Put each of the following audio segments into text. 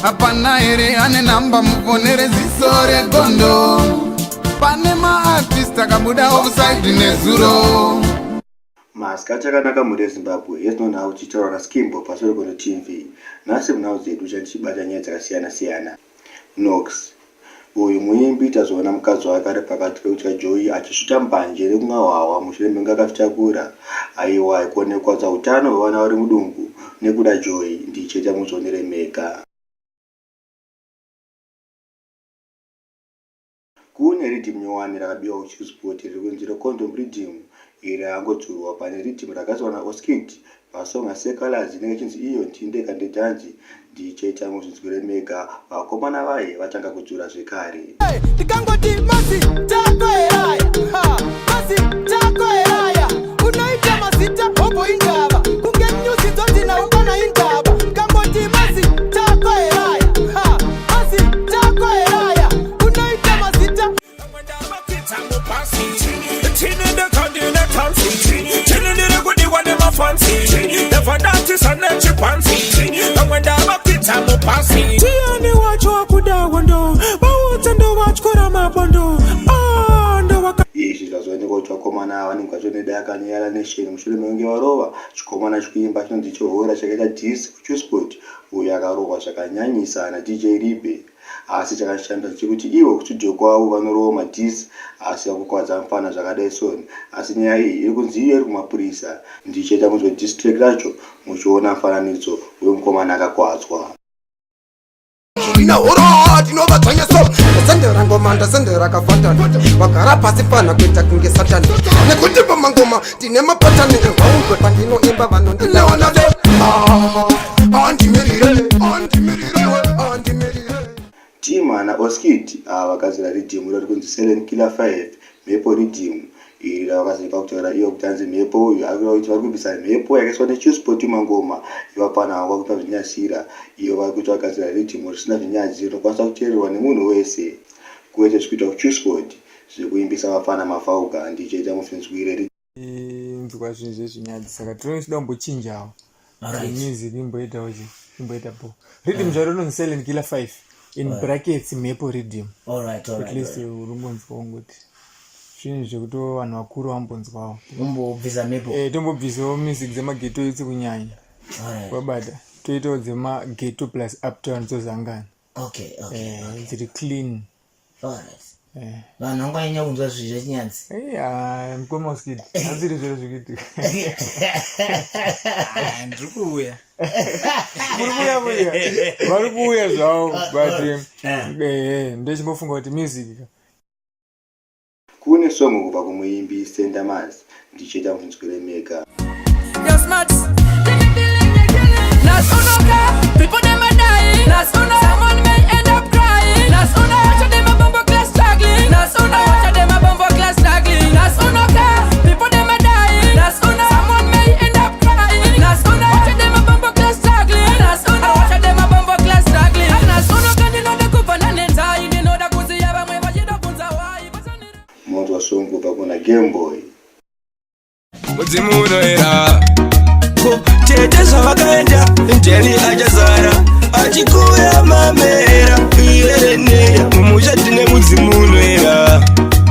Hapana ere ane namba muponere zisore gondo. Pane ma-artist akabuda offside nezuro. Maska chakanaka muri Zimbabwe yetinonha uchitaura naSkimbo pasoro kono TV. Nasi munhau dzedu chandichibata nyaya dzakasiyana-siyana. Nox uyu muimbi tazoona mukadzi wake ari pakati pekutya Joy achisvita mbanje nekumwawawa mushure mekunge akazvitakura. Aiwa kuonekwa utano hwevana vari mudumbu nekuda Joy ndicheta muzonere mega. Kune ridhimu nyowani rakabiwa kuChillspot riri kunzi reCondom Rhythm. Iri rangodzurwa pane ridhimu rakaiswa naOskid pasonga Sekalazi inenge ichinzi iyo Ntinde Kande Janji. Ndicheta muzvinzwire mega vakomana vaye vatanga kudzura zvekare. Tikangoti masi tako eraya, masi tako eraya. Unoita mazita hobo indaba, kunge nyusi dzoti na ukana indaba. Tikangoti masi tako eraya, masi tako eraya. Unoita mazita Wenda makita mupasi, Tinde de Kande Tansi, Tinde de Gudi Wale Mafansi, Never Dantis and Chipansi, Wenda makita mupasi. Tiani wacho kuda wando, bawutendo wachkora mabondo, ando waka. Izvi zvazoonekwa kuti vakomana vanenge vachioneda yakanyara nesheni mushure mekunge varova chikomana chikuimba chinonzi chohora chakaita dhisi kuChillspot uyo akarohwa zvakanyanyisa naDJ Ribe. Asi chakashanda chekuti ivo kustudio kwavo vanorova madhisi asi vakukwadza mufana zvakadai soni. Asi nyaya iyi iri kunzi iyo iri kumapurisa. Ndicheta muzwe district racho muchiona mufananidzo wemukomana akakwadzwa. ina hora tinovatsanya so sendera ngoma ndasendera kafatana vagara pasi pana kuita kunge satani nekuti pamangoma tine mapatani vaungwe pandinoimba vanondilewana andimirire Tima naOskid vakazira ridhimu riri kunzi Silent Killer 5 mhepo ridhimu. Iri ravakaziva kutaura iyo kuti anzi mhepo uyu akura kuti vari kubvisa mhepo yakaiswa neChillspot mangoma ivapana vangwa kupa zvinyasira. Iyo vari kuti vakazira ridhimu risina zvinyazi rinokwanisa kuteererwa nemunhu wese. Kwete zvikuita kuChillspot zvekuimbisa vafana mafauka. Ndicheta mufinzwire nzwa zvinhu zvezvinyazi saka tinoda kumbochinjawo music imboitawo imboitapo rhythm zvaro rinonzi Silent Killer 5 in brackets mhepo rhythm. At least urumbonzwawo ngoti zvinhu zvekuti vanhu vakuru vambonzwawo umbobvisa mhepo tombobvisawo music dzemageto idzi kunyanya wabata toitawo dzemageto plus uptown dzozangana dziri clean. vanhu vanganyanya kunzwa zvinhu zvechinyanzi mukoma Oskid hazviri zviro zvikuitika ndiri kuuya vari kuuya zvavo but ndechimbofunga kuti music kune songo kubva kumuimbi Sendamas. Ndicheta mufinzwire mega. Mwanzo wa songo kubva kuna Gameboy. Mudzimu unoera chete zvavakaenda ndeni achazara achikuya mamera iyereneya mumusha tine mudzimu unoera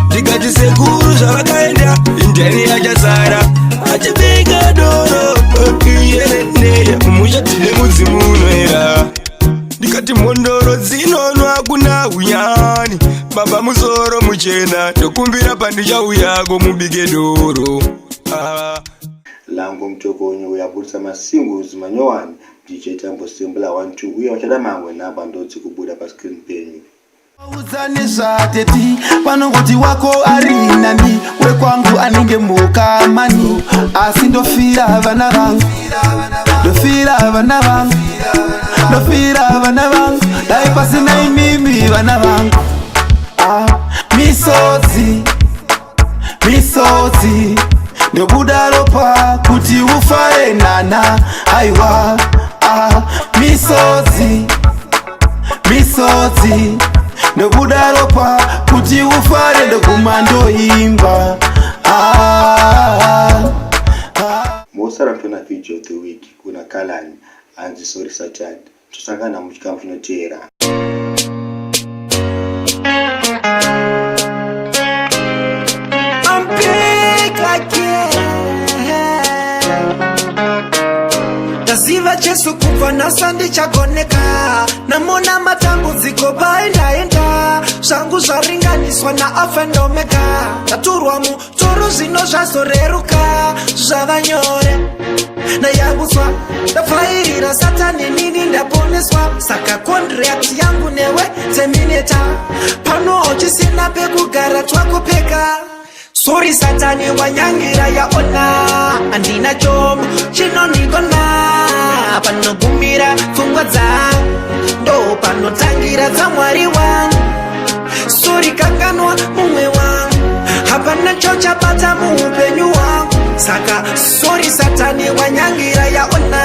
ndikati sekuru zvavakaenda ndeni achazara achibika doro iyereneya mumusha tine mudzimu unoera ndikati mhondoro dzinonwa kuna unyani baba musoro muchena ndokumbira pandichauyako mubike doro. Lango mtokonyo uyabudisa masingles manyowani. Ndicheta mbosimbula 1-2 uye wachada mamwe namba ndodzi kubuda pascreen penyu. uzane zvateti panongoti wako ari nani wekwangu anenge mukamani asi ndofira vana vangu dai pasina imimi vana vangu misodzi ndobuda ropa kuti ufare nana aiwa misodzi ndobuda ropa kuti ufare ndoguma ndoimba. Mosara mtona video of the week kuna Kalani anzi Sorry Satad. tosangana muchikamu chinoteera. Ndaziva Jesu kubva nhasi ndichagoneka, namona matambudziko paendaenda, zvangu zvaringaniswa naAlpha and Omega. Ndaturwa mutoro zvino zvazoreruka, zvava nyore nayabutswa, ndapfairira Satani nini ndaponeswa, saka contract yangu newe terminator, pano uchisina pekugara twakupeka. Sorry Satani wanyangira yaona, andina chomo chinonigona, panogumira pfungwa dzangu ndo panotangira dzaMwari wangu. Sorry kanganwa mumwe wangu, hapana chochapata muupenyu wangu, saka sorry Satani wanyangira yaona,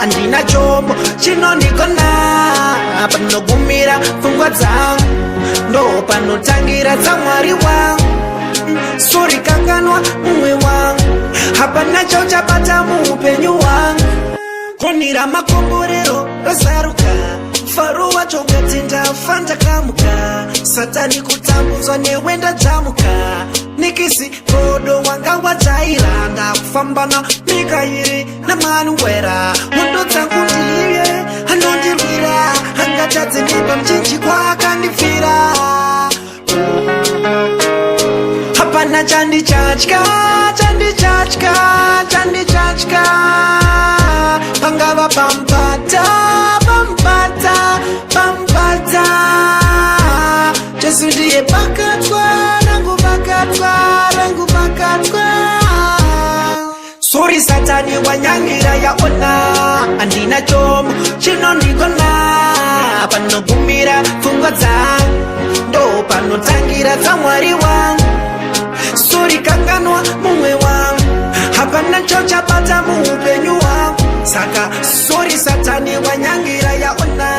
andina chomo chinonigona, panogumira pfungwa dzangu ndo panotangira dzaMwari wangu. Sorry kanganwa mumwe wangu, hapana chochapata muupenyu wangu. Konira makomborero razaruka, Faro wacho ngatinda fanta kamuka, Satani kutambudzwa newe ndajamuka, nikisi kodo wanga wataira, ndakufambana Mikairi naManuera, hondo dzangu ndiye anondirwira, angatadze ndipa mchinji kwakandifira. Hapana chandichatka, pangava pampata, Jesu ndiye bakatwa, rangu bakatwa. Sorry Satani wanyangira yaona, andina chomo chinonigona, panogumira pfungwa dzangu ndo panotangira dzaMwari wangu. Sorry kanganwa mumwe wangu, hapana chochapata muupenyu wangu, saka sorry Satani wanyangira yaona,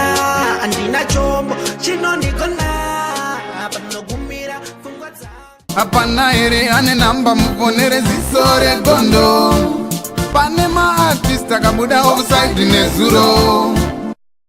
andina chombo chinonigona, panogumira pfungwa dzangu. Hapana ere ane namba muponere ziso regondo, pane maartist akabuda offside nezuro.